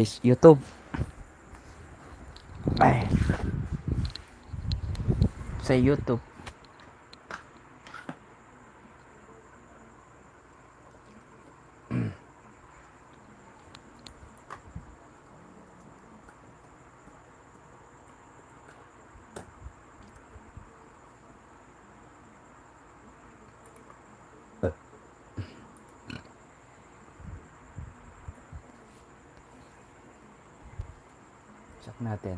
is YouTube. Ay, sa YouTube. Check natin.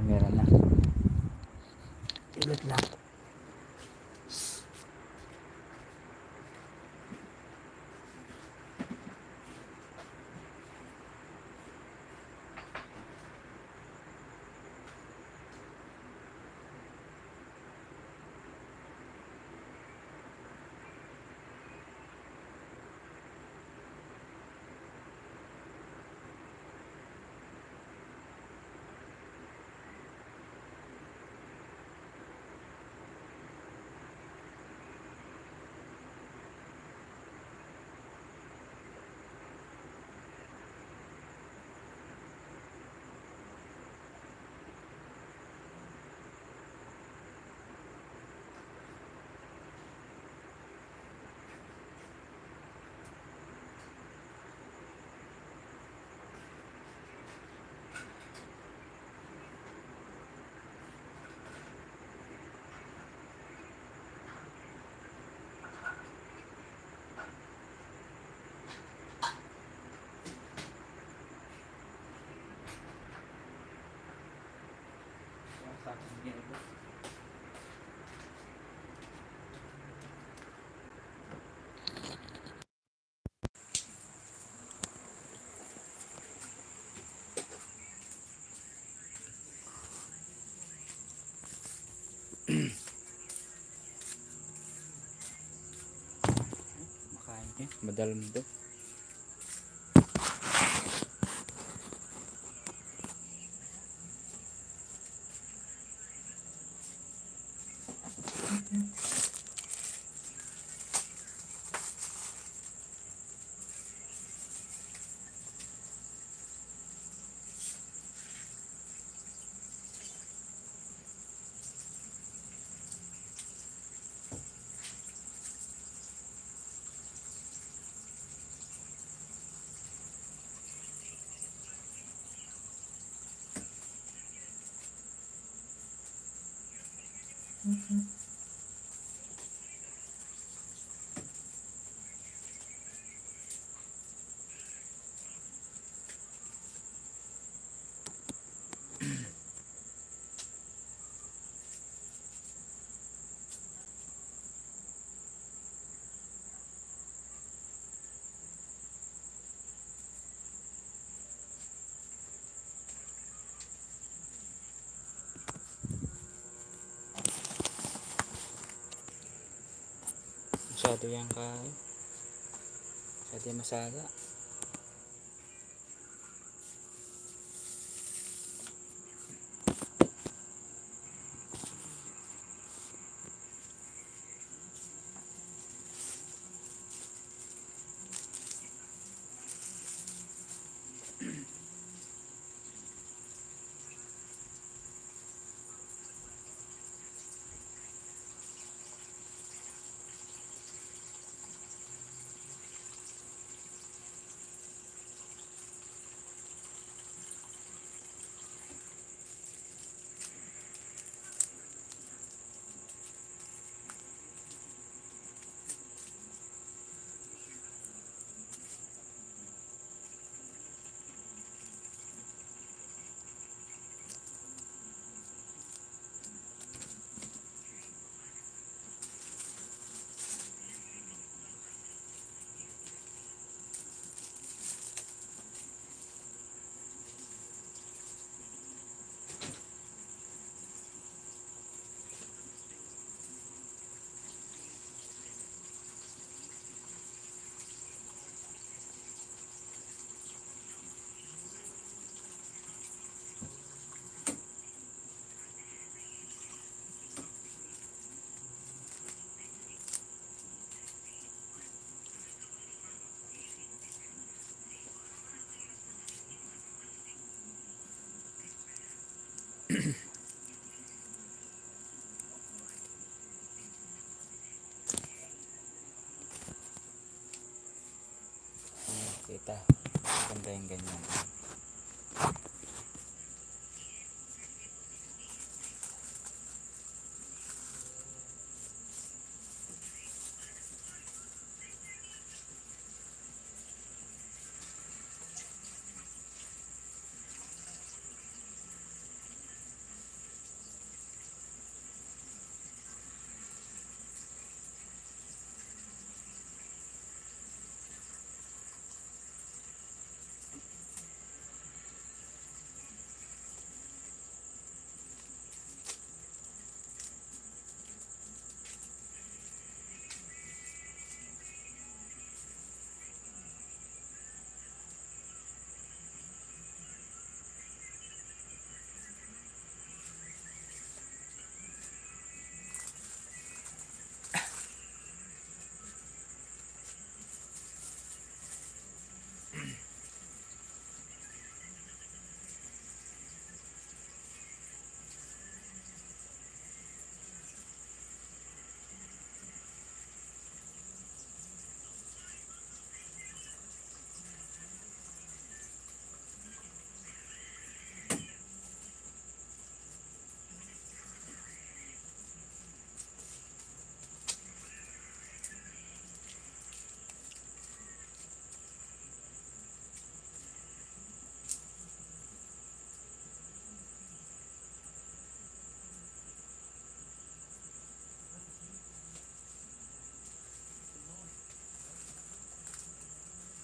Meron na. Ilit lang. Makain niya. Madalam daw. Masyado yan kain. Masyado yan masala. Kita. Maganda yung ganyan.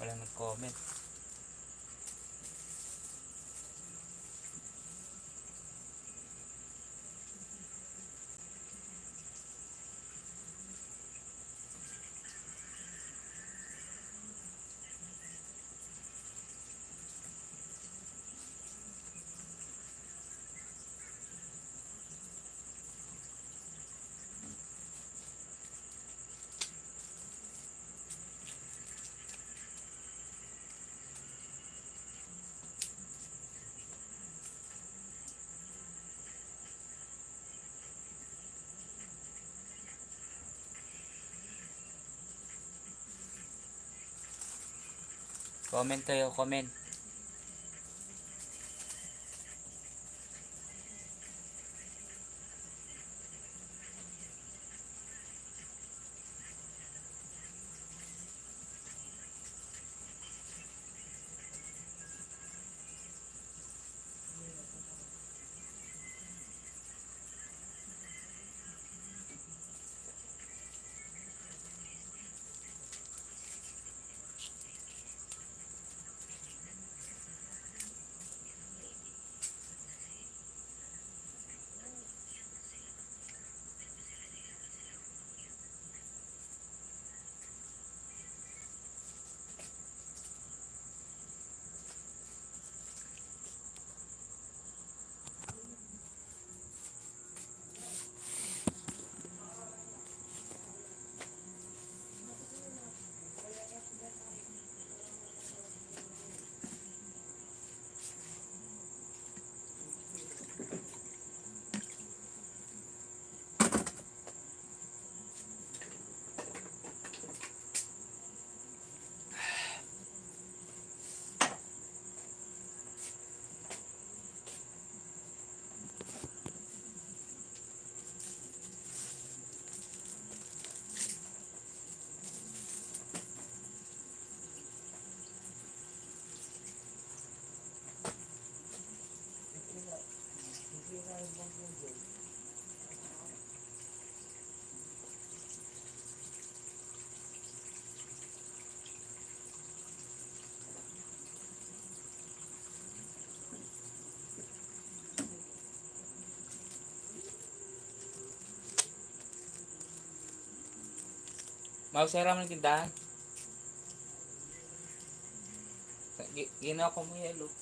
Walang nag-comment. Comment kayo, comment. Mausera mo ng tindahan. Ginawa ko mo yelo.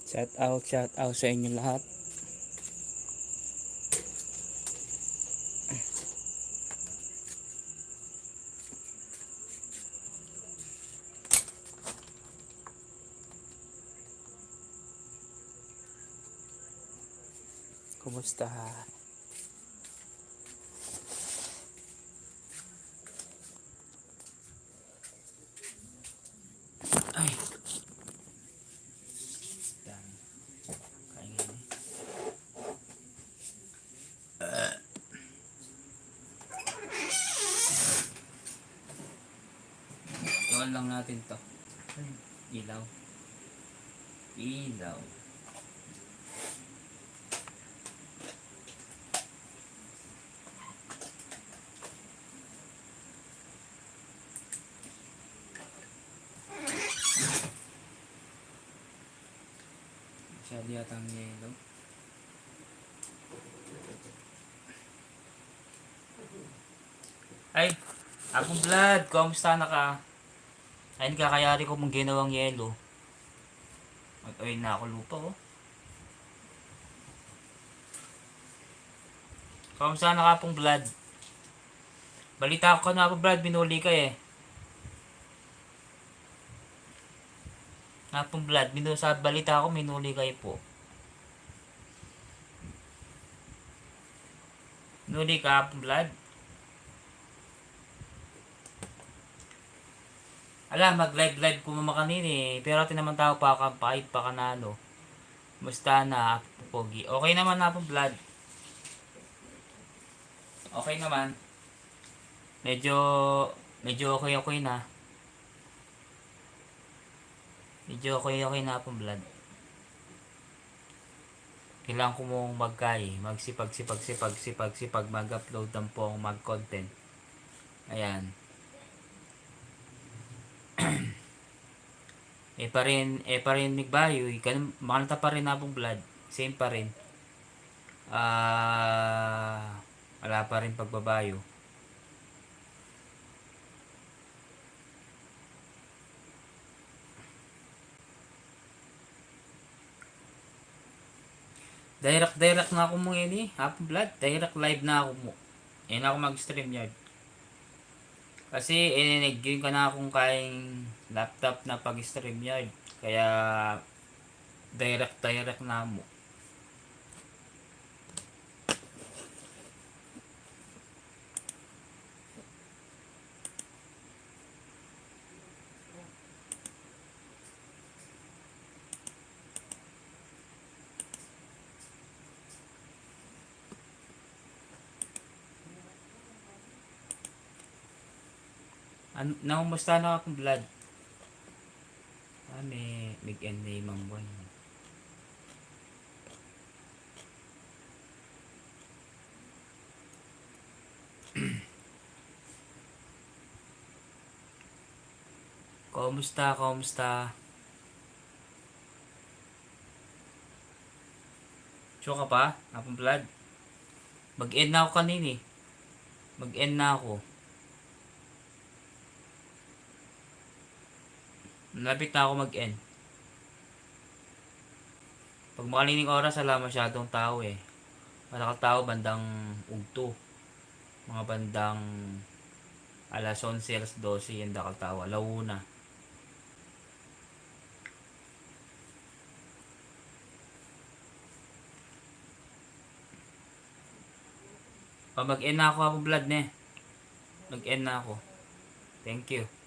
Shout out sa inyo lahat. Kumusta? Ay, yan. Kaingin. Iwan lang natin to. Ilaw. Ilaw. Masyado yata ang yelo. Ay, Apong Vlad, kamusta na ka? Ayun, kakayari ko mong ginawang yelo. Ay, na ako lupa, oh. Kamusta na ka, Apong Vlad? Balita ko na, Apong Vlad, binuli ka eh. Apong Vlad, sa balita ko, minuli kayo po. Minuli ka, Apong Vlad? Mag-live ko mama kanina eh. Pero naman tao pa ka, kahit pa kanalo. Musta na, Pogi? Okay naman na po, Vlad. Okay naman. Medyo okay na. Medyo okay na po, Vlad. Kailangan ko mong magsipag mag-upload ng pong mag-content. Ayan. pa rin Migbayo, makanata pa rin na pong Vlad. Same pa rin. Wala pa rin pagbabayo. Direct na ako mo yun eh. Hapon Vlad, direct live na ako mo. Yan ako mag-stream yard. Kasi inenegyo ka na akong kaing laptop na pag-stream yard. Kaya direct na mo. Naumusta na akong Vlad. May end na imang buwan. Kumusta? Show ka pa? Apong Vlad? Mag-end na ako kanini. Mag-end na ako. Malapit na ako mag-end. Pag makalining oras, wala masyadong tao eh. Malakal tao bandang ugto. Mga bandang alas 11, alas 12 yung dakal tao. Alauna. Mag-end na ako, Apong Vlad ne. Mag-end na ako. Thank you.